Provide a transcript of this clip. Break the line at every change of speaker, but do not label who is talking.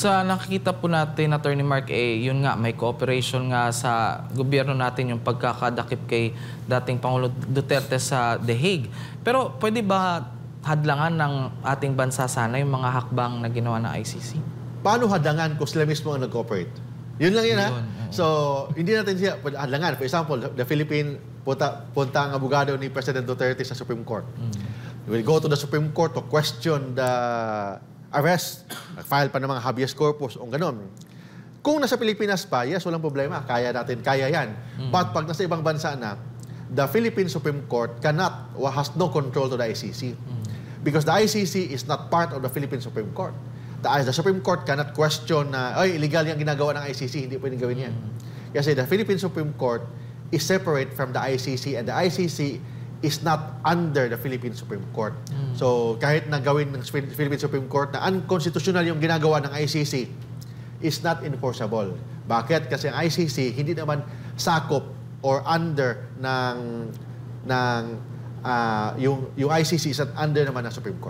Sa nakikita po natin, Attorney Mark, yun nga, may cooperation nga sa gobyerno natin yung pagkakadakip kay dating Pangulo Duterte sa The Hague. Pero pwede ba hadlangan ng ating bansa sana yung mga hakbang na ginawa ng ICC?
Paano hadlangan kung sila mismo ang nag-cooperate? Yun lang yun, ha? So, hindi natin siya hadlangan. For example, the Philippine punta ang abogado ni President Duterte sa Supreme Court. We'll go to the Supreme Court to question the arrest, nag-file pa ng mga habeas corpus o gano'n. Kung nasa Pilipinas pa, yes, walang problema. Kaya natin, kaya yan. But pag nasa ibang bansa na, the Philippine Supreme Court cannot or has no control to the ICC. Because the ICC is not part of the Philippine Supreme Court. The Supreme Court cannot question na, ay, illegal yung ginagawa ng ICC, hindi pwedeng gawin yan. Kasi the Philippine Supreme Court is separate from the ICC and the ICC is not under the Philippine Supreme Court. So, kahit na gawin ng Philippine Supreme Court na unconstitutional yung ginagawa ng ICC, is not enforceable. Bakit? Kasi ang ICC hindi naman sakop or under yung ICC is under naman ng Supreme Court.